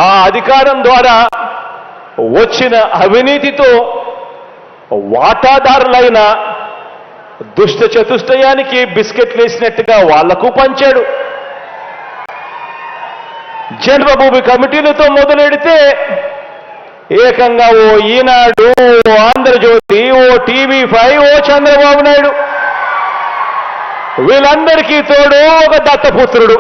ఆ అధికారం ద్వారా వచ్చిన అవినీతితో వాటాదారులైన దుష్ట చతుష్టయానికి బిస్కెట్లు వేసినట్టుగా వాళ్లకు పంచాడు. జన్మభూమి కమిటీలతో మొదలెడితే ఏకంగా ఓ ఈనాడు, ఓ ఆంధ్రజ్యోతి, ఓ TV5, ఓ చంద్రబాబు నాయుడు, వీళ్ళందరికీ తోడు ఒక దత్తపుత్రుడు.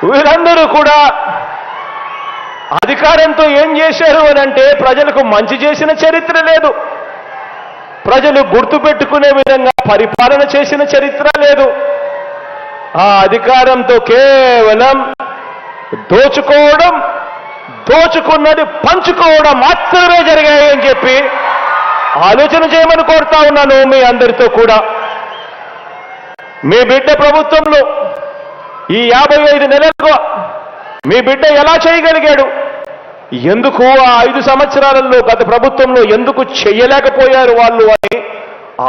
వీళ్ళందరూ కూడా అధికారంతో ఏం చేశారు అని అంటే ప్రజలకు మంచి చేసిన చరిత్ర లేదు, ప్రజలు గుర్తుపెట్టుకునే విధంగా పరిపాలన చేసిన చరిత్ర లేదు. ఆ అధికారంతో కేవలం దోచుకోవడం, దోచుకున్నది పంచుకోవడం మాత్రమే జరిగాయి అని చెప్పి ఆలోచన చేయమని కోరుతా ఉన్నాను మీ అందరితో కూడా. మీ బిడ్డ ప్రభుత్వంలో ఈ 55 నెలలకు మీ బిడ్డ ఎలా చేయగలిగాడు? ఎందుకు ఆ 5 సంవత్సరాలలో గత ప్రభుత్వంలో ఎందుకు చెయ్యలేకపోయారు వాళ్ళు అని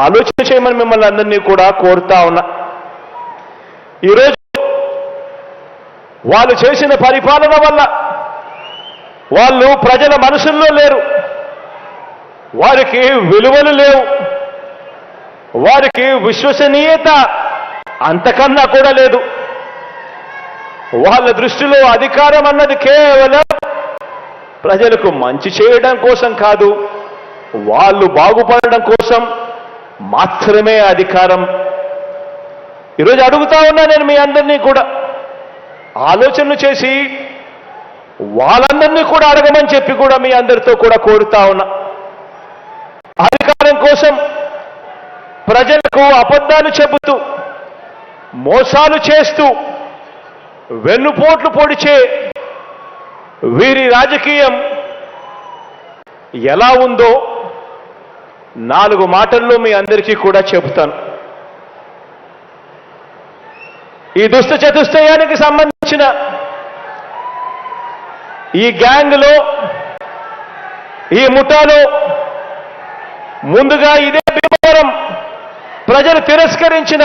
ఆలోచన చేయమని మిమ్మల్ని అందరినీ కూడా కోరుతా ఉన్నా. ఈరోజు వాళ్ళు చేసిన పరిపాలన వల్ల వాళ్ళు ప్రజల మనసుల్లో లేరు, వారికి విలువలు లేవు, వారికి విశ్వసనీయత అంతకన్నా కూడా లేదు. వాళ్ళ దృష్టిలో అధికారం అన్నది కేవలం ప్రజలకు మంచి చేయడం కోసం కాదు, వాళ్ళు బాగుపడడం కోసం మాత్రమే అధికారం. ఈరోజు అడుగుతా ఉన్నా నేను మీ అందరినీ కూడా ఆలోచనలు చేసి వాళ్ళందరినీ కూడా అడగమని చెప్పి కూడా మీ అందరితో కూడా కోరుతా ఉన్నా. అధికారం కోసం ప్రజలకు అబద్ధాలు చెబుతూ, మోసాలు చేస్తూ, వెన్నుపోట్లు పొడిచే వీరి రాజకీయం ఎలా ఉందో 4 మాటల్లో మీ అందరికీ కూడా చెబుతాను. ఈ దుష్ట చతుష్టయానికి సంబంధించిన ఈ గ్యాంగ్లో, ఈ ముఠాలో ముందుగా ఇదే భీమవరం ప్రజలు తిరస్కరించిన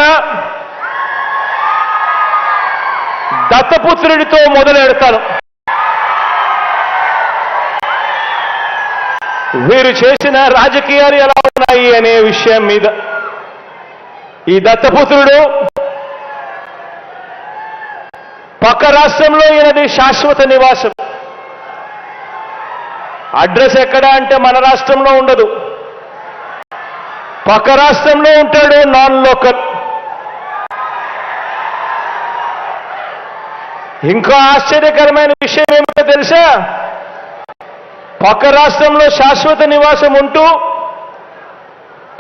దత్తపుత్రుడితో మొదలెడతాను. వీరు చేసిన రాజకీయాలు ఎలా ఉన్నాయి అనే విషయం మీద. ఈ దత్తపుత్రుడు పక్క రాష్ట్రంలో ఈయనది శాశ్వత నివాసం. అడ్రస్ ఎక్కడ అంటే మన రాష్ట్రంలో ఉండదు, పక్క రాష్ట్రంలో ఉంటాడు, నాన్ లోకల్. ఇంకా ఆశ్చర్యకరమైన విషయం ఏమిటో తెలుసా? పక్క రాష్ట్రంలో శాశ్వత నివాసం ఉంటూ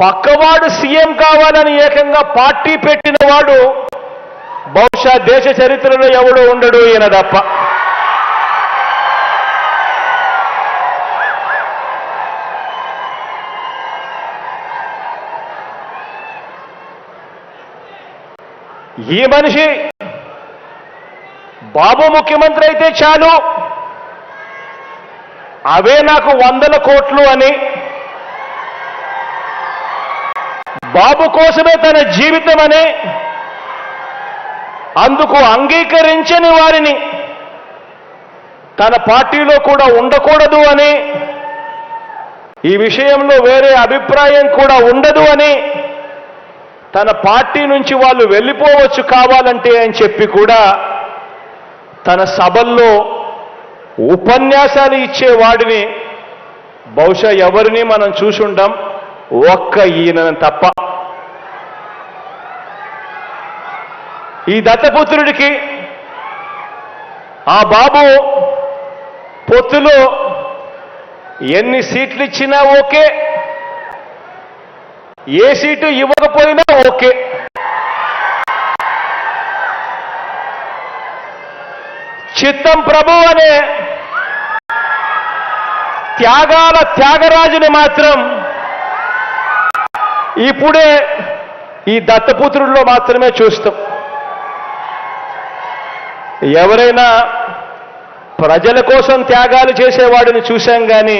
పక్కవాడు సీఎం కావాలని ఏకంగా పార్టీ పెట్టిన వాడు బహుశా దేశ చరిత్రలో ఎవడో ఉండడు, ఈయన తప్ప. ఈ మనిషి బాబు ముఖ్యమంత్రి అయితే చాలు, అవే నాకు 100 కోట్లు అని, బాబు కోసమే తన జీవితం అని, అందుకు అంగీకరించని వారిని తన పార్టీలో కూడా ఉండకూడదు అని, ఈ విషయంలో వేరే అభిప్రాయం కూడా ఉండదు అని, తన పార్టీ నుంచి వాళ్ళు వెళ్ళిపోవచ్చు కావాలంటే అని చెప్పి కూడా తన సభల్లో ఉపన్యాసాలు ఇచ్చేవాడిని బహుశా ఎవరిని మనం చూసుంటాం, ఒక్క ఈయన తప్ప. ఈ దత్తపుత్రుడికి ఆ బాబు పొత్తులో ఎన్ని సీట్లు ఇచ్చినా ఓకే, ఏ సీటు ఇవ్వకపోయినా ఓకే. చిత్తం ప్రభు అనే త్యాగాల త్యాగరాజుని మాత్రం ఇప్పుడే ఈ దత్తపుత్రుల్లో మాత్రమే చూస్తాం. ఎవరైనా ప్రజల కోసం త్యాగాలు చేసేవాడిని చూశాం కానీ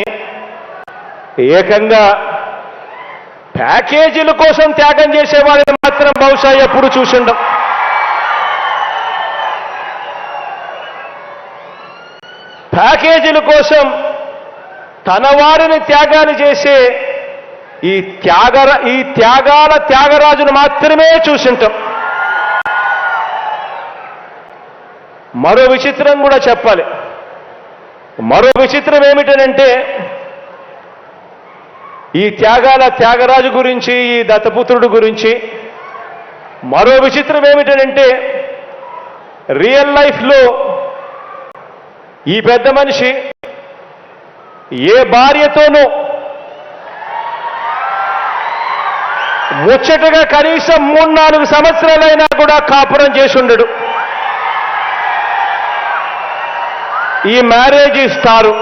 ఏకంగా ప్యాకేజీల కోసం త్యాగం చేసేవాడిని మాత్రం బహుశా ఎప్పుడు చూసిండం. ప్యాకేజీల కోసం తన వారిని త్యాగాలు చేసే ఈ త్యాగాల త్యాగరాజును మాత్రమే చూసింటాం. మరో విచిత్రం కూడా చెప్పాలి. మరో విచిత్రం ఏమిటనంటే ఈ త్యాగాల త్యాగరాజు గురించి, ఈ దత్తపుత్రుడు గురించి మరో విచిత్రం ఏమిటనంటే రియల్ లైఫ్లో ఈ పెద్ద మనిషి ఏ భార్యతోనూ ముచ్చటగా కనీసం 3-4 సంవత్సరాలైనా కూడా కాపురం చేసి ఉండడు. ఈ మ్యారేజ్ ఇస్తారు.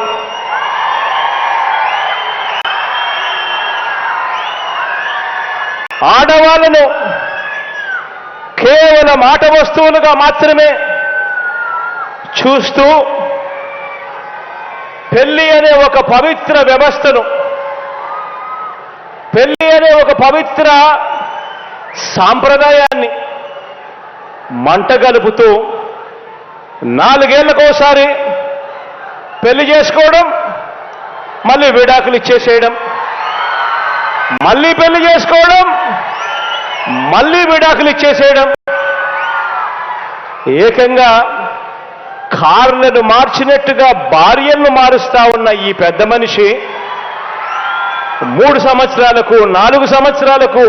ఆడవాళ్ళను కేవలం ఆట వస్తువులుగా మాత్రమే చూస్తూ పెళ్లి అనే ఒక పవిత్ర వ్యవస్థను, పెళ్లి అనే ఒక పవిత్ర సాంప్రదాయాన్ని మంటగలుపుతూ 4 ఏళ్లకోసారి పెళ్లి చేసుకోవడం, మళ్ళీ విడాకులు ఇచ్చేసేయడం, మళ్ళీ పెళ్లి చేసుకోవడం, మళ్ళీ విడాకులు ఇచ్చేసేయడం, ఏకంగా కార్లను మార్చినట్టుగా భార్యలను మారుస్తా ఉన్న ఈ పెద్ద మనిషి 3 సంవత్సరాలకు 4 సంవత్సరాలకు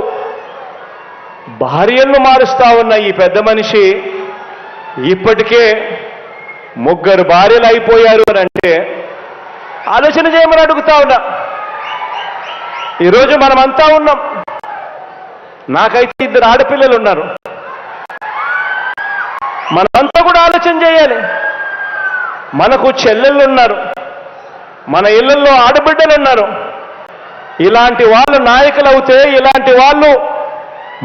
భార్యలను మారుస్తా ఉన్న ఈ పెద్ద మనిషి ఇప్పటికే 3 భార్యలు అయిపోయారు అని అంటే ఆలోచన చేయమని అడుగుతా ఉన్నా. ఈరోజు మనమంతా ఉన్నాం. నాకైతే 2 ఆడపిల్లలు ఉన్నారు. మనమంతా కూడా ఆలోచన చేయాలి. మనకు చెల్లెళ్ళు ఉన్నారు, మన ఇళ్లలో ఆడబిడ్డలు ఉన్నారు. ఇలాంటి వాళ్ళు నాయకులు అవుతే, ఇలాంటి వాళ్ళు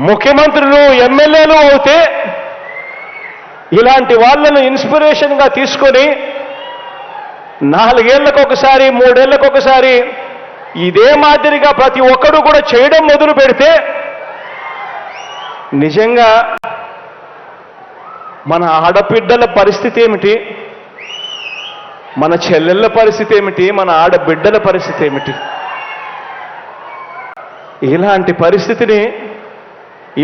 ముఖ్యమంత్రులు, ఎమ్మెల్యేలు అవుతే, ఇలాంటి వాళ్ళను ఇన్స్పిరేషన్గా తీసుకొని 4 ఏళ్లకు ఒకసారి, 3 ఏళ్లకు ఒకసారి ఇదే మాదిరిగా ప్రతి ఒక్కరూ కూడా చేయడం మొదలు పెడితే నిజంగా మన ఆడబిడ్డల పరిస్థితి ఏమిటి, మన చెల్లెళ్ళ పరిస్థితి ఏమిటి, మన ఆడబిడ్డల పరిస్థితి ఏమిటి? ఇలాంటి పరిస్థితిని,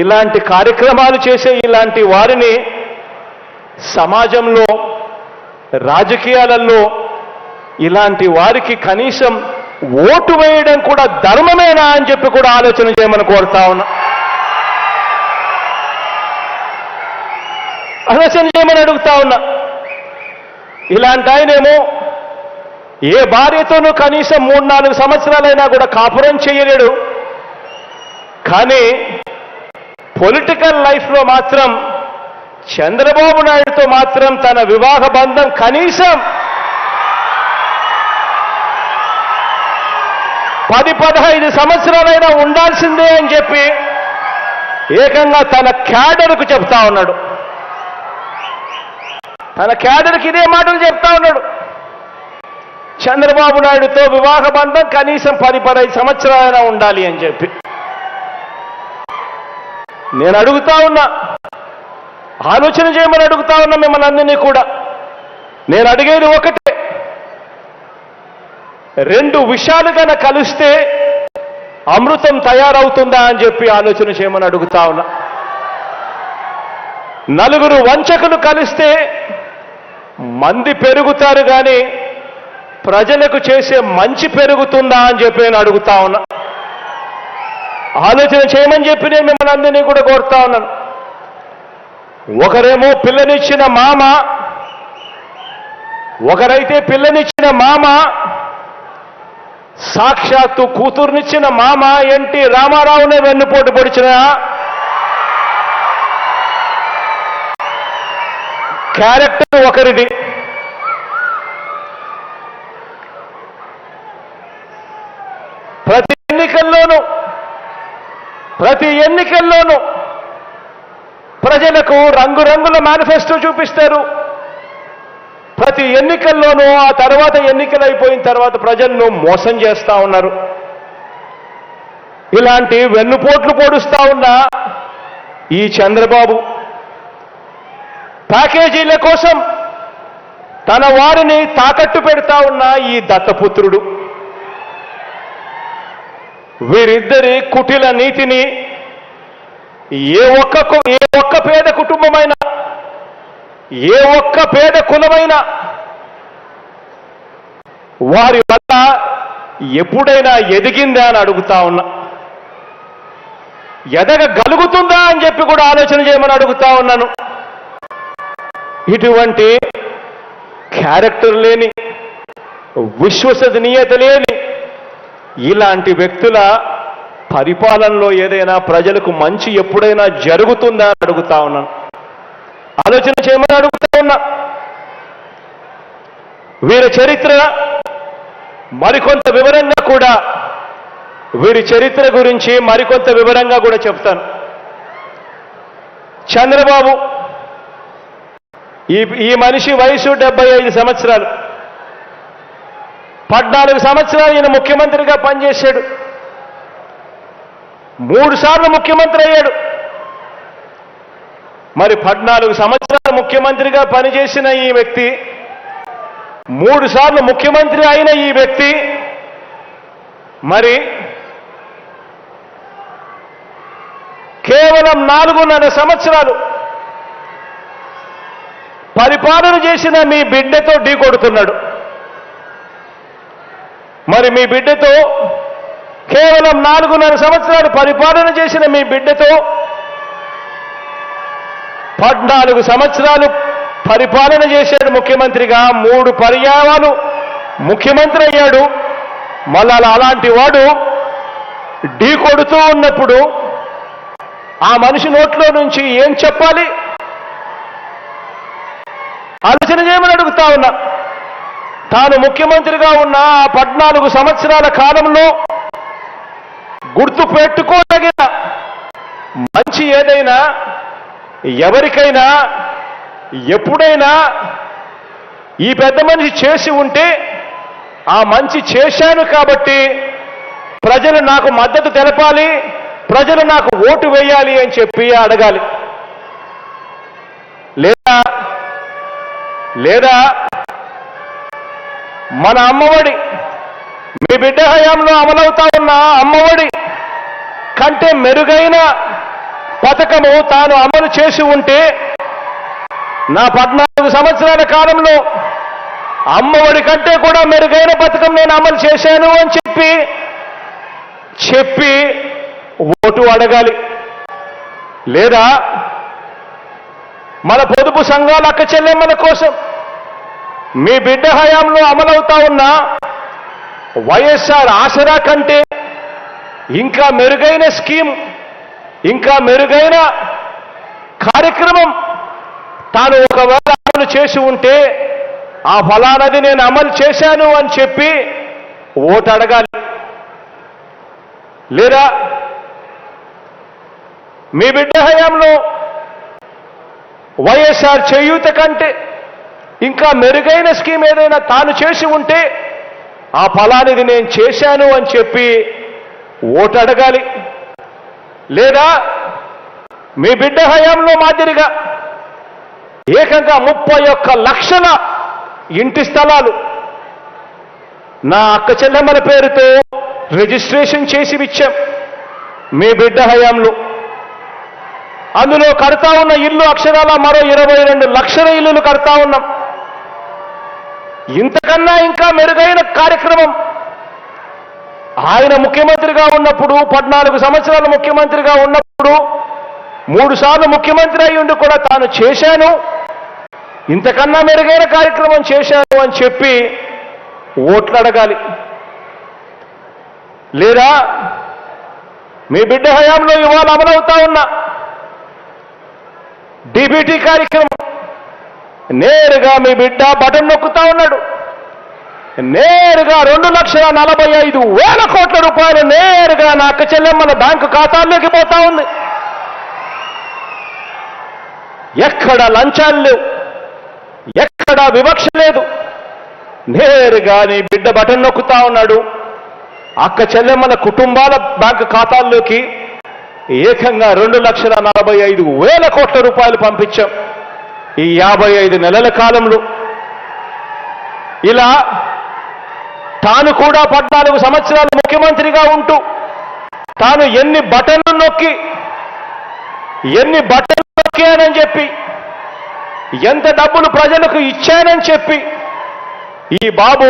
ఇలాంటి కార్యక్రమాలు చేసే ఇలాంటి వారిని సమాజంలో, రాజకీయాలలో ఇలాంటి వారికి కనీసం ఓటు వేయడం కూడా ధర్మమేనా అని చెప్పి కూడా ఆలోచన చేయమని కోరుతా ఉన్నా. ఆలోచన చేయమని అడుగుతా ఉన్నా. ఇలాంటి ఆయనేమో ఏ భార్యతోనూ కనీసం 3-4 సంవత్సరాలైనా కూడా కాపురం చేయలేడు. కానీ పొలిటికల్ లైఫ్లో మాత్రం చంద్రబాబు నాయుడుతో మాత్రం తన వివాహ బంధం కనీసం 10-15 సంవత్సరాలైనా ఉండాల్సిందే అని చెప్పి ఏకంగా తన క్యాడర్కు చెప్తా ఉన్నాడు. తన క్యాడర్కి ఇదే మాటలు చెప్తా ఉన్నాడు. చంద్రబాబు నాయుడుతో వివాహ బంధం కనీసం 10-15 సంవత్సరాలైనా ఉండాలి అని చెప్పి. నేను అడుగుతా ఉన్నా, ఆలోచన చేయమని అడుగుతా ఉన్నా మిమ్మల్ని అందరినీ కూడా. నేను అడిగేది ఒకటే, 2 విషయాలు కనుక కలిస్తే అమృతం తయారవుతుందా అని చెప్పి ఆలోచన చేయమని అడుగుతా ఉన్నా. 4 వంచకులు కలిస్తే మంది పెరుగుతారు కానీ ప్రజలకు చేసే మంచి పెరుగుతుందా అని చెప్పి నేను అడుగుతా ఉన్నా. ఆలోచన చేయమని చెప్పి నేను మిమ్మల్ని అందరినీ కూడా కోరుతా ఉన్నాను. ఒకరేమో పిల్లనిచ్చిన మామ, ఒకరైతే పిల్లనిచ్చిన మామ, సాక్షాత్తు కూతుర్నిచ్చిన మామ ఎన్టీ రామారావునే వెన్నుపోటు పొడిచిన క్యారెక్టర్ ఒకరిది. ప్రతి ఎన్నికల్లోనూ ప్రజలకు రంగురంగుల మేనిఫెస్టో చూపిస్తారు, ప్రతి ఎన్నికల్లోనూ ఆ తర్వాత ఎన్నికలు అయిపోయిన తర్వాత ప్రజలను మోసం చేస్తా ఉన్నారు. ఇలాంటి వెన్నుపోట్లు పొడుస్తా ఉన్న ఈ చంద్రబాబు ప్యాకేజీల కోసం తన వారిని తాకట్టు పెడతా ఉన్న ఈ దత్తపుత్రుడు వీరిద్దరి కుటిల నీతిని ఏ ఒక్క పేద కుటుంబమైనా ఏ ఒక్క పేద కులమైనా వారి వల్ల ఎప్పుడైనా ఎదిగిందా అని అడుగుతా ఉన్నా. ఎదగగలుగుతుందా అని చెప్పి కూడా ఆలోచన చేయమని అడుగుతా ఉన్నాను. ఇటువంటి క్యారెక్టర్ లేని, విశ్వసనీయత లేని ఇలాంటి వ్యక్తుల పరిపాలనలో ఏదైనా ప్రజలకు మంచి ఎప్పుడైనా జరుగుతుందా అని అడుగుతా ఉన్నాను. ఆలోచన చేయమని అడుగుతా ఉన్నా. వీరి చరిత్ర మరికొంత వివరంగా కూడా వీరి చరిత్ర గురించి మరికొంత వివరంగా కూడా చెప్తాను. చంద్రబాబు ఈ మనిషి వయసు 75 సంవత్సరాలు. 14 సంవత్సరాలు ఈయన ముఖ్యమంత్రిగా పనిచేశాడు. 3 సార్లు ముఖ్యమంత్రి అయ్యాడు. మరి 14 సంవత్సరాలు ముఖ్యమంత్రిగా పనిచేసిన ఈ వ్యక్తి, 3 సార్లు ముఖ్యమంత్రి అయిన ఈ వ్యక్తి మరి కేవలం 4.5 సంవత్సరాలు పరిపాలన చేసిన మీ బిడ్డతో ఢీకొడుతున్నాడు. మరి మీ బిడ్డతో కేవలం 4.5 సంవత్సరాలు పరిపాలన చేసిన మీ బిడ్డతో 14 సంవత్సరాలు పరిపాలన చేశాడు ముఖ్యమంత్రిగా. 3 పర్యాయాలు ముఖ్యమంత్రి అయ్యాడు. మళ్ళా అలాంటి వాడు ఢీకొడుతూ ఉన్నప్పుడు ఆ మనిషి నోట్లో నుంచి ఏం చెప్పాలి? ఆలోచన చేయమని అడుగుతా ఉన్నా. తాను ముఖ్యమంత్రిగా ఉన్న ఆ 14 సంవత్సరాల కాలంలో గుర్తు పెట్టుకోదగిన మంచి ఏదైనా ఎవరికైనా ఎప్పుడైనా ఈ పెద్ద మనిషి చేసి ఉంటే ఆ మంచి చేశాను కాబట్టి ప్రజలు నాకు మద్దతు తెలపాలి, ప్రజలు నాకు ఓటు వేయాలి అని చెప్పి అడగాలి. లేదా మన అమ్మఒడి, మీ బిడ్డ హయాంలో అమలవుతా ఉన్న అమ్మఒడి కంటే మెరుగైన పథకము తాను అమలు చేసి ఉంటే నా 14 సంవత్సరాల కాలంలో అమ్మఒడి కంటే కూడా మెరుగైన పథకం నేను అమలు చేశాను అని చెప్పి ఓటు అడగాలి. లేదా మన పొదుపు సంఘాల అక్క చెల్లెమ్మల కోసం మీ బిడ్డ హయాంలో అమలవుతా ఉన్న వైఎస్ఆర్ ఆసరా కంటే ఇంకా మెరుగైన స్కీమ్, ఇంకా మెరుగైన కార్యక్రమం తాను ఒకవేళ అమలు చేసి ఉంటే ఆ ఫలానది నేను అమలు చేశాను అని చెప్పి ఓటు అడగాలి. లేదా మీ బిడ్డ హయాంలో వైఎస్ఆర్ చేయూత కంటే ఇంకా మెరుగైన స్కీమ్ ఏదైనా తాను చేసి ఉంటే ఆ ఫలానిది నేను చేశాను అని చెప్పి ఓటు అడగాలి. లేదా మీ బిడ్డ హయాంలో మాదిరిగా ఏకంగా 31 లక్షల ఇంటి స్థలాలు నా అక్క చెల్లెమ్మల పేరుతో రిజిస్ట్రేషన్ చేసి ఇచ్చాం మీ బిడ్డ హయాంలో. అందులో కడతా ఉన్న ఇల్లు అక్షరాల మరో 22 లక్షల ఇల్లులు కడతా ఉన్నాం. ఇంతకన్నా ఇంకా మెరుగైన కార్యక్రమం ఆయన ముఖ్యమంత్రిగా ఉన్నప్పుడు, 14 సంవత్సరాలు ముఖ్యమంత్రిగా ఉన్నప్పుడు 3 సార్లు ముఖ్యమంత్రి అయి ఉండి కూడా తాను చేశాను, ఇంతకన్నా మెరుగైన కార్యక్రమం చేశాను అని చెప్పి ఓట్లు అడగాలి. లేదా మీ బిడ్డ హయాంలో ఇవాళ అమలవుతా ఉన్న డీబీటీ కార్యక్రమం నేరుగా మీ బిడ్డ బటన్ నొక్కుతా ఉన్నాడు. నేరుగా 2,45,000 కోట్ల రూపాయలు నేరుగా నా అక్క చెల్లెమ్మల బ్యాంకు ఖాతాల్లోకి పోతా ఉంది. ఎక్కడ లంచాలు లేవు, ఎక్కడా వివక్ష లేదు. నేరుగా నీ బిడ్డ బటన్ నొక్కుతా ఉన్నాడు. అక్క చెల్లెమ్మల కుటుంబాల బ్యాంకు ఖాతాల్లోకి ఏకంగా 2,45,000 కోట్ల రూపాయలు పంపించాం ఈ 55 నెలల కాలంలో. ఇలా తాను కూడా 14 సంవత్సరాలు ముఖ్యమంత్రిగా ఉంటూ తాను ఎన్ని బటన్లు నొక్కానని చెప్పి, ఎంత డబ్బులు ప్రజలకు ఇచ్చానని చెప్పి ఈ బాబు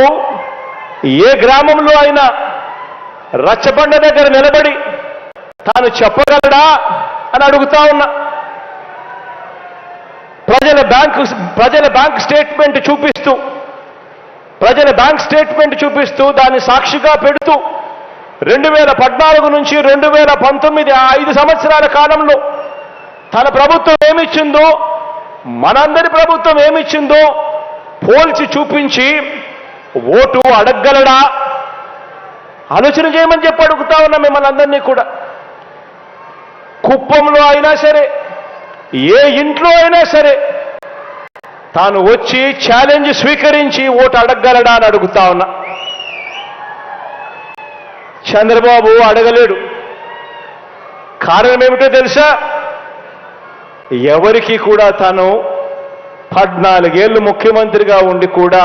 ఏ గ్రామంలో అయినా రచ్చబండ దగ్గర నిలబడి తాను చెప్పగలడా అని అడుగుతా ఉన్నా. ప్రజల బ్యాంక్ స్టేట్మెంట్ చూపిస్తూ దాన్ని సాక్షిగా పెడుతూ 2014 నుంచి 2019 5 సంవత్సరాల కాలంలో తన ప్రభుత్వం ఏమిచ్చిందో, మనందరి ప్రభుత్వం ఏమిచ్చిందో పోల్చి చూపించి ఓటు అడగగలడా? ఆలోచన చేయమని చెప్పి అడుగుతా ఉన్నా మిమ్మల్ని అందరినీ కూడా. కుప్పంలో అయినా సరే, ఏ ఇంట్లో అయినా సరే తాను వచ్చి ఛాలెంజ్ స్వీకరించి ఓటు అడగగలడా అని అడుగుతా ఉన్నా. చంద్రబాబు అడగలేడు. కారణం ఏమిటో తెలుసా? ఎవరికి కూడా తాను 14 ఏళ్ళు ముఖ్యమంత్రిగా ఉండి కూడా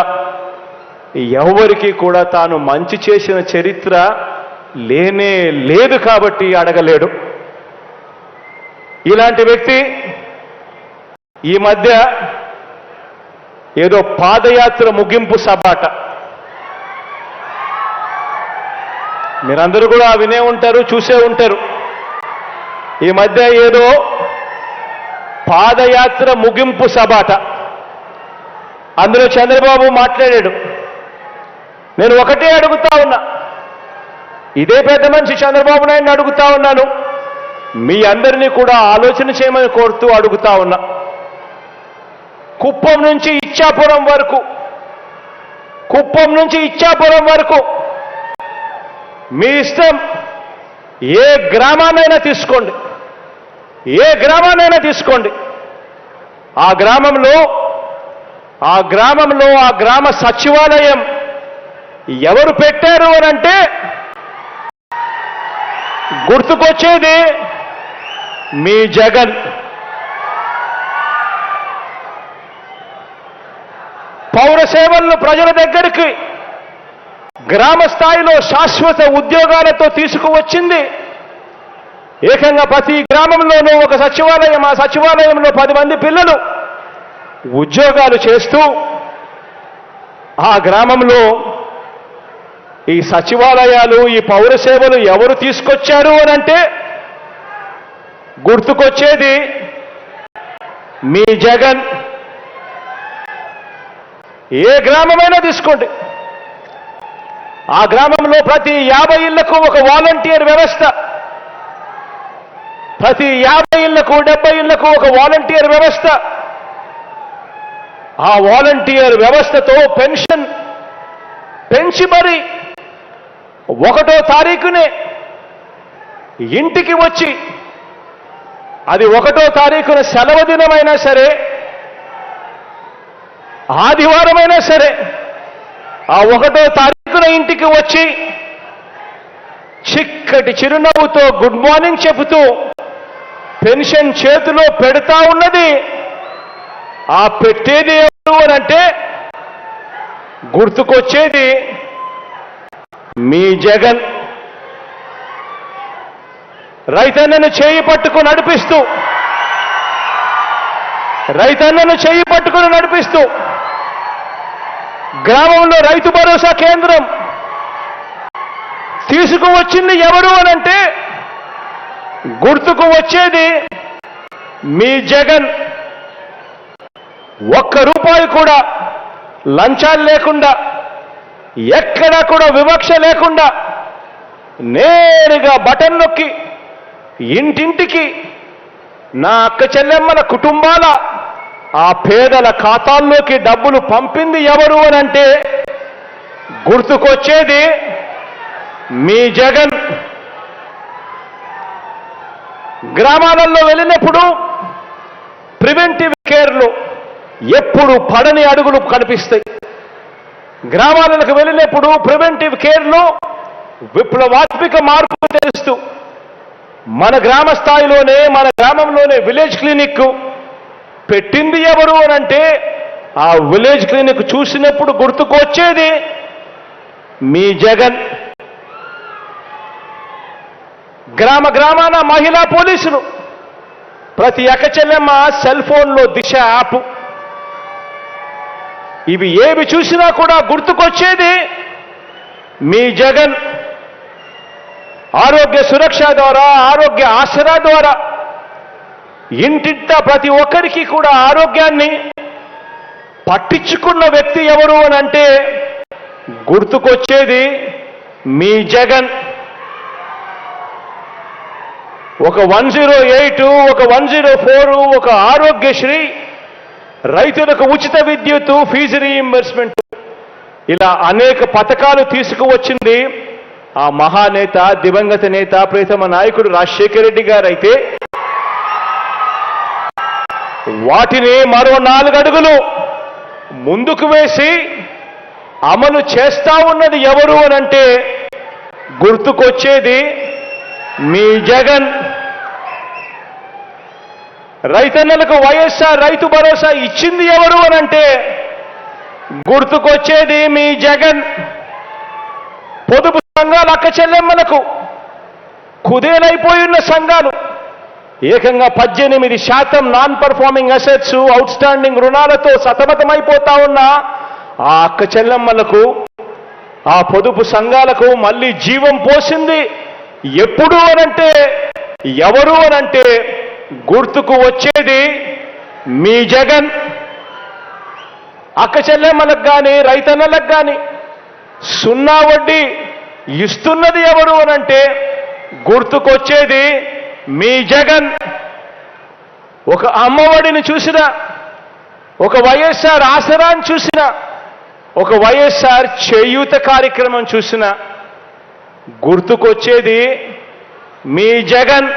ఎవరికి కూడా తాను మంచి చేసిన చరిత్ర లేనే లేదు కాబట్టి అడగలేడు. ఇలాంటి వ్యక్తి ఈ మధ్య ఏదో పాదయాత్ర ముగింపు సభాట, మీరందరూ కూడా వినే ఉంటారు, చూసే ఉంటారు. ఈ మధ్య ఏదో పాదయాత్ర ముగింపు సభాట, అందులో చంద్రబాబు మాట్లాడాడు. నేను ఒకటే అడుగుతా ఉన్నా, ఇదే పెద్ద మనిషి చంద్రబాబు నాయుడిని అడుగుతా ఉన్నాను, మీ అందరినీ కూడా ఆలోచన చేయమని కోరుతూ అడుగుతా ఉన్నా. కుప్పం నుంచి ఇచ్చాపురం వరకు మీ ఇష్టం, ఏ గ్రామాన్నైనా తీసుకోండి. ఆ గ్రామ సచివాలయం ఎవరు పెట్టారు అనంటే గుర్తుకొచ్చేది మీ జగన్. పౌర సేవలను ప్రజల దగ్గరికి గ్రామ స్థాయిలో శాశ్వత ఉద్యోగాలతో తీసుకువచ్చింది ఏకంగా ప్రతి గ్రామంలోనూ ఒక సచివాలయం. ఆ సచివాలయంలో 10 మంది పిల్లలు ఉద్యోగాలు చేస్తూ ఆ గ్రామంలో ఈ సచివాలయాలు, ఈ పౌర సేవలు ఎవరు తీసుకొచ్చారు అనంటే గుర్తుకొచ్చేది మీ జగన్. ఏ గ్రామమైనా తీసుకోండి, ఆ గ్రామంలో ప్రతి 50 ఇళ్లకు ఒక వాలంటీర్ వ్యవస్థ, ప్రతి 50 ఇళ్లకు 70 ఇళ్లకు ఒక వాలంటీర్ వ్యవస్థ. ఆ వాలంటీర్ వ్యవస్థతో పెన్షన్ పెంచి మరి 1వ తారీఖునే ఇంటికి వచ్చి, అది 1వ తారీఖున సెలవు దినమైనా సరే, ఆదివారమైనా సరే, ఆ 1వ తారీఖున ఇంటికి వచ్చి చిక్కటి చిరునవ్వుతో గుడ్ మార్నింగ్ చెబుతూ పెన్షన్ చేతిలో పెడతా ఉన్నది. ఆ పెట్టేది ఎవరు అనంటే గుర్తుకొచ్చేది మీ జగన్. రైతన్నను చేయి పట్టుకుని నడిపిస్తూ గ్రామంలో రైతు భరోసా కేంద్రం తీసుకువచ్చింది ఎవరు అనంటే గుర్తుకు వచ్చేది మీ జగన్. 1 రూపాయి కూడా లంచాలు లేకుండా, ఎక్కడా కూడా వివక్ష లేకుండా నేరుగా బటన్ నొక్కి ఇంటింటికి నా అక్క చెల్లెమ్మల కుటుంబాల ఆ పేదల ఖాతాల్లోకి డబ్బులు పంపింది ఎవరు అనంటే గుర్తుకొచ్చేది మీ జగన్. గ్రామాలలో వెళ్ళినప్పుడు ప్రివెంటివ్ కేర్లు ఎప్పుడు పడని అడుగులు కనిపిస్తాయి. గ్రామాలకు వెళ్ళినప్పుడు ప్రివెంటివ్ కేర్లో విప్లవాత్మక మార్పు తెస్తూ మన గ్రామ స్థాయిలోనే, మన గ్రామంలోనే విలేజ్ క్లినిక్ పెట్టింది ఎవరు అనంటే, ఆ విలేజ్ క్లినిక్ చూసినప్పుడు గుర్తుకొచ్చేది మీ జగన్. గ్రామాన మహిళా పోలీసులు, ప్రతి అక్కచెల్లెమ్మ సెల్ ఫోన్లో దిశ యాప్, ఇవి ఏవి చూసినా కూడా గుర్తుకొచ్చేది మీ జగన్. ఆరోగ్య సురక్ష ద్వారా, ఆరోగ్య ఆసరా ద్వారా ఇంటింటా ప్రతి ఒక్కరికి కూడా ఆరోగ్యాన్ని పట్టించుకున్న వ్యక్తి ఎవరు అనంటే గుర్తుకొచ్చేది మీ జగన్. ఒక 108, ఒక 104, ఒక ఆరోగ్యశ్రీ, రైతులకు ఉచిత విద్యుత్, ఫీజు రీయింబర్స్మెంట్, ఇలా అనేక పథకాలు తీసుకువచ్చింది ఆ మహానేత, దివంగత నేత, ప్రియతమ నాయకుడు రాజశేఖర రెడ్డి గారు. అయితే వాటిని మరో 4 అడుగులు ముందుకు వేసి అమలు చేస్తా ఉన్నది ఎవరు అనంటే గుర్తుకొచ్చేది మీ జగన్. రైతన్నలకు వైఎస్ఆర్ రైతు భరోసా ఇచ్చింది ఎవరు అనంటే గుర్తుకొచ్చేది మీ జగన్. పొదుపు సంఘాల అక్క చెల్లెమ్మలకు, కుదేలైపోయిన సంఘాలు, ఏకంగా 18% non performing assets, out standing రుణాలతో సతమతమైపోతా ఉన్న ఆ అక్క చెల్లెమ్మలకు, ఆ పొదుపు సంఘాలకు మళ్ళీ జీవం పోసింది ఎప్పుడు అనంటే, ఎవరు అనంటే గుర్తుకు వచ్చేది మీ జగన్. అక్క చెల్లెమ్మలకు కానీ, రైతన్నలకు కానీ 0 వడ్డీ ఇస్తున్నది ఎవరు అనంటే గుర్తుకొచ్చేది మీ జగన్. ఒక అమ్మఒడిని చూసినా, ఒక వైఎస్ఆర్ ఆసరాన్ని చూసినా, ఒక వైఎస్ఆర్ చేయూత కార్యక్రమం చూసినా గుర్తుకొచ్చేది మీ జగన్.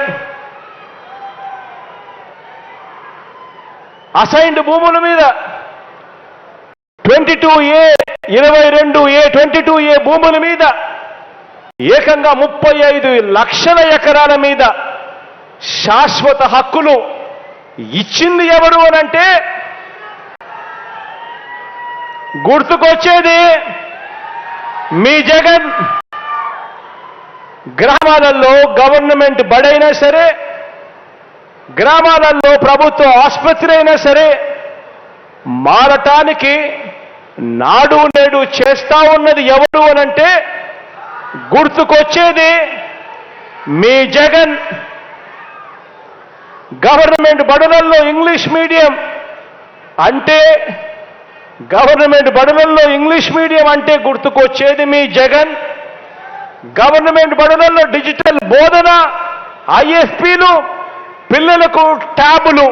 అసైన్డ్ భూముల మీద 22A, 22A, 22A భూముల మీద ఏకంగా 35 లక్షల ఎకరాల మీద శాశ్వత హక్కులు ఇచ్చింది ఎవరు అనంటే గుర్తుకొచ్చేది మీ జగన్. గ్రామాలలో గవర్నమెంట్ బడైనా సరే, గ్రామాలలో ప్రభుత్వ ఆసుపత్రి అయినా సరే మారటానికి నాడు నేడు చేస్తా ఉన్నది ఎవరు అనంటే గుర్తుకొచ్చేది మీ జగన్. గవర్నమెంట్ బడులలో ఇంగ్లీష్ మీడియం అంటే, గవర్నమెంట్ బడులలో ఇంగ్లీష్ మీడియం అంటే గుర్తుకొచ్చేది మీ జగన్. గవర్నమెంట్ బడులలో డిజిటల్ బోధన, IFPలు, పిల్లలకు ట్యాబులు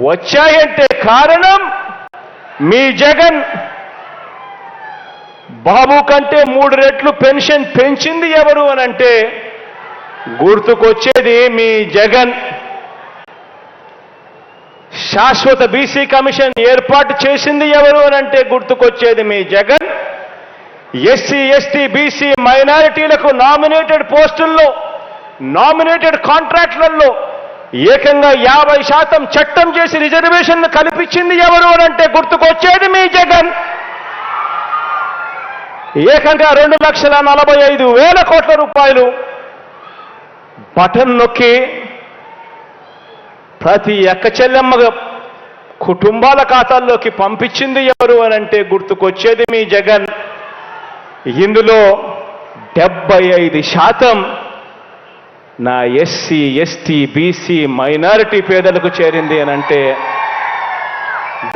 వచ్చాయంటే కారణం మీ జగన్. బాబు కంటే 3 రెట్లు పెన్షన్ పెంచింది ఎవరు అనంటే గుర్తుకొచ్చేది మీ జగన్. శాశ్వత బీసీ కమిషన్ ఏర్పాటు చేసింది ఎవరు అనంటే గుర్తుకొచ్చేది మీ జగన్. ఎస్సీ, ఎస్టీ, బీసీ మైనారిటీలకు నామినేటెడ్ పోస్టుల్లో, నామినేటెడ్ కాంట్రాక్టులలో ఏకంగా 50% చట్టం చేసి రిజర్వేషన్ కల్పించింది ఎవరు అనంటే గుర్తుకొచ్చేది మీ జగన్. ఏకంగా 2,45,000 కోట్ల రూపాయలు బటన్ నొక్కి ప్రతి అక్క చెల్లెమ్మ కుటుంబాల ఖాతాల్లోకి పంపించింది ఎవరు అనంటే గుర్తుకొచ్చేది మీ జగన్. ఇందులో 75% నా ఎస్సీ, ఎస్టీ, బీసీ మైనారిటీ పేదలకు చేరింది అనంటే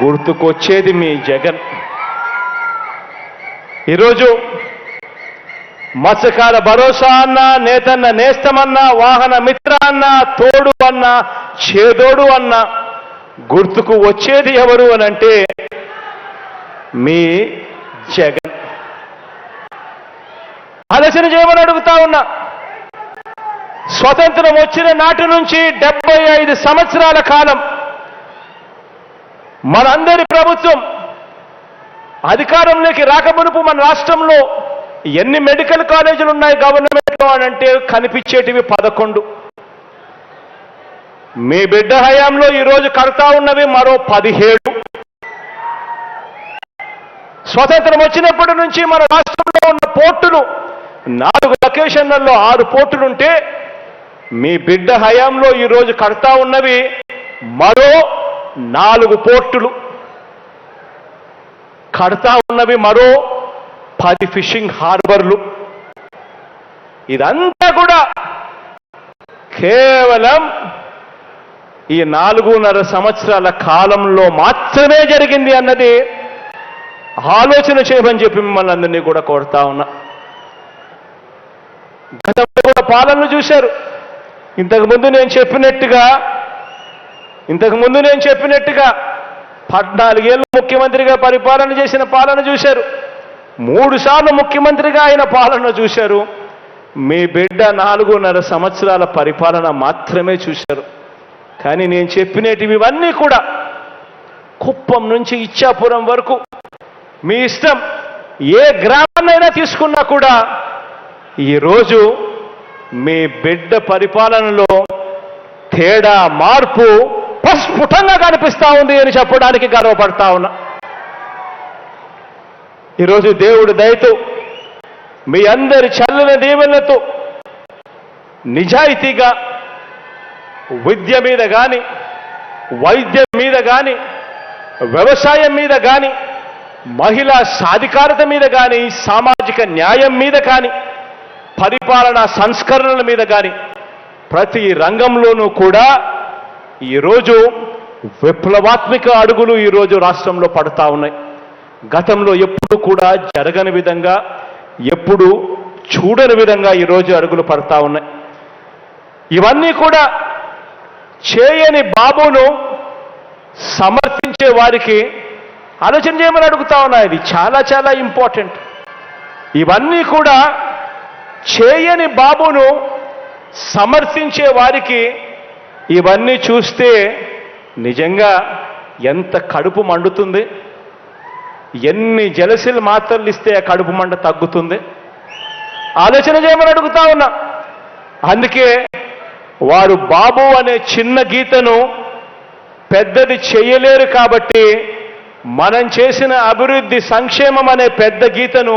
గుర్తుకొచ్చేది మీ జగన్. ఈరోజు మత్స్యకార భరోసా అన్నా, నేతన్న నేస్తమన్నా, వాహన మిత్ర అన్నా, తోడు అన్నా, చేదోడు అన్నా గుర్తుకు వచ్చేది ఎవరు అనంటే మీ జగన్. ఆలోచన చేయమని అడుగుతా ఉన్నా. స్వతంత్రం వచ్చిన నాటి నుంచి 75 సంవత్సరాల కాలం మనందరి ప్రభుత్వం అధికారంలోకి రాకమునుపు మన రాష్ట్రంలో ఎన్ని మెడికల్ కాలేజీలు ఉన్నాయి గవర్నమెంట్లో అని అంటే కనిపించేటివి 11. మీ బిడ్డ హయాంలో ఈరోజు కడతా ఉన్నవి మరో 17. స్వతంత్రం వచ్చినప్పటి నుంచి మన రాష్ట్రంలో ఉన్న పోర్టులు 4 లొకేషన్లలో 6 పోర్టులుంటే మీ బిడ్డ హయాంలో ఈరోజు కడతా ఉన్నవి మరో 4 పోర్టులు, కడతా ఉన్నవి మరో 10 ఫిషింగ్ హార్బర్లు. ఇదంతా కూడా కేవలం ఈ 4.5 సంవత్సరాల కాలంలో మాత్రమే జరిగింది అన్నది ఆలోచన చేయమని చెప్పి మిమ్మల్ని అందరినీ కూడా కోరుతా ఉన్నా. గతంలో కూడా పాలనను చూశారు. ఇంతకుముందు నేను చెప్పినట్టుగా 14 ఏళ్ళు ముఖ్యమంత్రిగా పరిపాలన చేసిన పాలన చూశారు. 3 సార్లు ముఖ్యమంత్రిగా ఆయన పాలన చూశారు. మీ బిడ్డ 4.5 సంవత్సరాల పరిపాలన మాత్రమే చూశారు. కానీ నేను చెప్పినటివి ఇవన్నీ కూడా కుప్పం నుంచి ఇచ్చాపురం వరకు మీ ఇష్టం, ఏ గ్రామాన్నైనా తీసుకున్నా కూడా ఈరోజు మీ బిడ్డ పరిపాలనలో తేడా, మార్పు ప్రస్ఫుటంగా కనిపిస్తా ఉంది అని చెప్పడానికి గర్వపడతా ఉన్నా. ఈరోజు దేవుడి దయతో మీ అందరి చల్లని దీవెనలతో నిజాయితీగా విద్య మీద కానీ, వైద్యం మీద కానీ, వ్యవసాయం మీద కానీ, మహిళా సాధికారత మీద కానీ, సామాజిక న్యాయం మీద కానీ, పరిపాలనా సంస్కరణల మీద కానీ ప్రతి రంగంలోనూ కూడా ఈరోజు విప్లవాత్మక అడుగులు ఈరోజు రాష్ట్రంలో పడతా ఉన్నాయి. గతంలో ఎప్పుడు కూడా జరగని విధంగా, ఎప్పుడు చూడని విధంగా ఈరోజు అడుగులు పడతా ఉన్నాయి. ఇవన్నీ కూడా చేయని బాబును సమర్థించే వారికి ఆలోచన చేయమని అడుగుతా ఉన్నా. ఇది చాలా చాలా ఇంపార్టెంట్. ఇవన్నీ కూడా చేయని బాబును సమర్థించే వారికి ఇవన్నీ చూస్తే నిజంగా ఎంత కడుపు మండుతుంది. ఎన్ని జలసిల్ మాత్రలు ఇస్తే ఆ కడుపు మంట తగ్గుతుంది. ఆలోచన చేయమని అడుగుతా ఉన్నా. అందుకే వారు బాబు అనే చిన్న గీతను పెద్దది చేయలేరు కాబట్టి మనం చేసిన అభివృద్ధి, సంక్షేమం అనే పెద్ద గీతను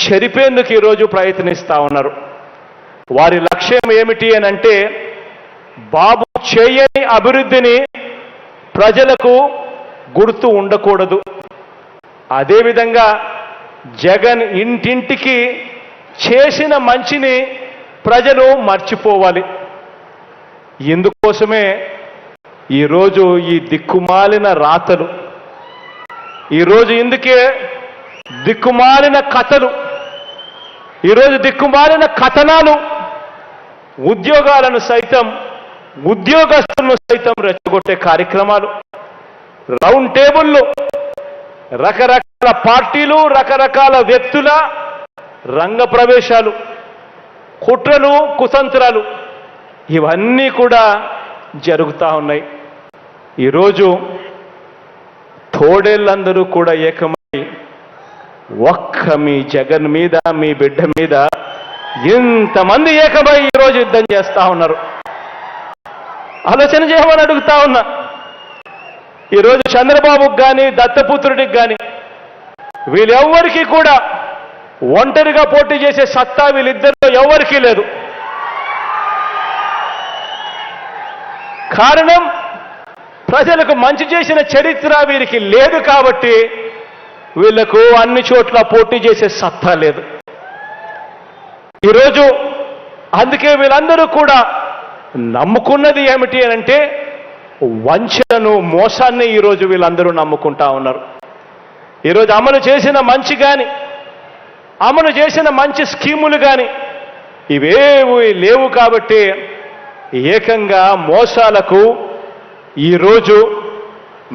చెరిపేందుకు ఈరోజు ప్రయత్నిస్తా ఉన్నారు. వారి లక్ష్యం ఏమిటి అని అంటే బాబు చేయని అభివృద్ధిని ప్రజలకు గుర్తు ఉండకూడదు. అదేవిధంగా జగన్ ఇంటింటికి చేసిన మంచిని ప్రజలు మర్చిపోవాలి. ఇందుకోసమే ఈరోజు ఈ దిక్కుమాలిన రాతలు, ఈరోజు ఇందుకే దిక్కుమాలిన కథలు, ఈరోజు దిక్కుమాలిన కథనాలు ఉద్యోగాలను సైతం, ఉద్యోగస్తులను సైతం రెచ్చగొట్టే కార్యక్రమాలు, రౌండ్ టేబుళ్ళు, రకరకాల పార్టీలు, రకరకాల వ్యక్తుల రంగ ప్రవేశాలు, కుట్రలు, కుతంత్రాలు ఇవన్నీ కూడా జరుగుతూ ఉన్నాయి. ఈరోజు తోడేళ్ళందరూ కూడా ఏకమై ఒక్క మీ జగన్ మీద, మీ బిడ్డ మీద ఇంతమంది ఏకమై ఈరోజు యుద్ధం చేస్తా ఉన్నారు. ఆలోచన చేయమని అడుగుతా ఉన్నా. ఈరోజు చంద్రబాబుకి కానీ, దత్తపుత్రుడికి కానీ వీళ్ళెవ్వరికీ కూడా ఒంటరిగా పోటీ చేసే సత్తా వీళ్ళిద్దరిలో ఎవరికీ లేదు. కారణం ప్రజలకు మంచి చేసిన చరిత్ర వీరికి లేదు కాబట్టి వీళ్లకు అన్ని చోట్ల పోటీ చేసే సత్తా లేదు. ఈరోజు అందుకే వీళ్ళందరూ కూడా నమ్ముకున్నది ఏమిటి అనంటే వంచనను, మోసాన్ని ఈరోజు వీళ్ళందరూ నమ్ముకుంటా ఉన్నారు. ఈరోజు అమలు చేసిన మంచి కానీ, అమలు చేసిన మంచి స్కీములు కానీ ఇవేవి లేవు కాబట్టి ఏకంగా మోసాలకు ఈరోజు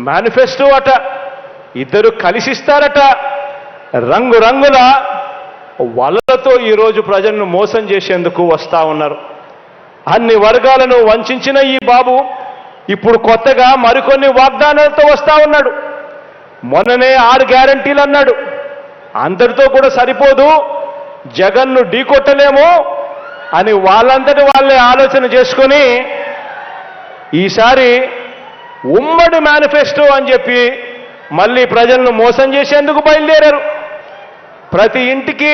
మేనిఫెస్టో అట, ఇద్దరు కలిసిస్తారట, రంగురంగుల వలలతో ఈరోజు ప్రజలను మోసం చేసేందుకు వస్తా ఉన్నారు. అన్ని వర్గాలను వంచిన ఈ బాబు ఇప్పుడు కొత్తగా మరికొన్ని వాగ్దానాలతో వస్తా ఉన్నాడు. మొన్ననే 6 గ్యారంటీలు అన్నాడు. అందరితో కూడా సరిపోదు, జగన్ను ఢీకొట్టలేము అని వాళ్ళంతటి వాళ్ళే ఆలోచన చేసుకొని ఈసారి ఉమ్మడి మేనిఫెస్టో అని చెప్పి మళ్ళీ ప్రజలను మోసం చేసేందుకు బయలుదేరారు. ప్రతి ఇంటికి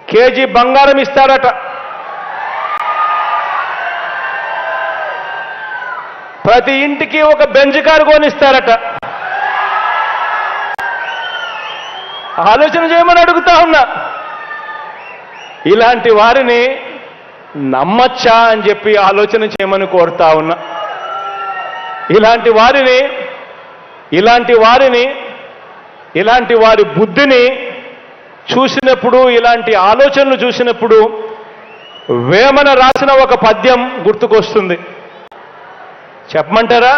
కేజీ బంగారం ఇస్తారట, ప్రతి ఇంటికి ఒక బెంజ్ కారు కొనిస్తారట. ఆలోచన చేయమని అడుగుతా ఉన్నా. ఇలాంటి వారిని నమ్మచ్చా అని చెప్పి ఆలోచన చేయమని కోరుతా ఉన్నా. ఇలాంటి వారి బుద్ధిని చూసినప్పుడు, ఇలాంటి ఆలోచనలు చూసినప్పుడు వేమన రాసిన ఒక పద్యం గుర్తుకొస్తుంది. చెప్పమంటారా?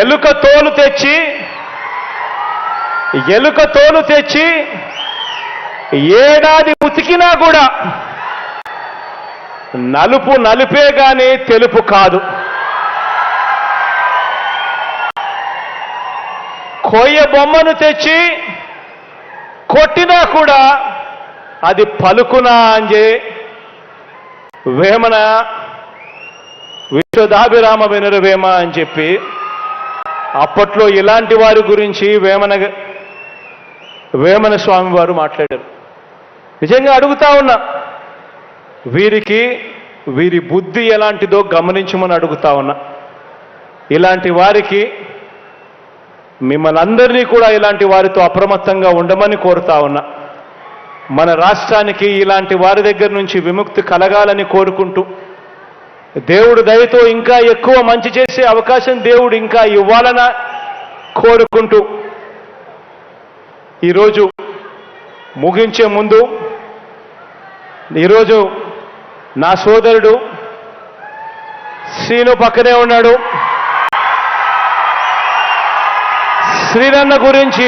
ఎలుక తోలు తెచ్చి ఏడాది ఉతికినా కూడా నలుపు నలుపే గాని తెలుపు కాదు. కొయ్య బొమ్మను తెచ్చి కొట్టినా కూడా అది పలుకునా అని వేమన విశ్వదాభిరామ వినురవేమ అని చెప్పి అప్పట్లో ఇలాంటి వారి గురించి వేమన స్వామి వారు మాట్లాడారు. నిజంగా అడుగుతా ఉన్నా, వీరి బుద్ధి ఎలాంటిదో గమనించమని అడుగుతా ఉన్నా. ఇలాంటి వారికి మిమ్మల్ని అందరినీ కూడా ఇలాంటి వారితో అప్రమత్తంగా ఉండమని కోరుతా ఉన్నా. మన రాష్ట్రానికి ఇలాంటి వారి దగ్గర నుంచి విముక్తి కలగాలని కోరుకుంటూ, దేవుడు దయతో ఇంకా ఎక్కువ మంచి చేసే అవకాశం దేవుడు ఇంకా ఇవ్వాలన కోరుకుంటూ, ఈరోజు ముగించే ముందు, ఈరోజు నా సోదరుడు శ్రీను పక్కనే ఉన్నాడు. శ్రీనన్న గురించి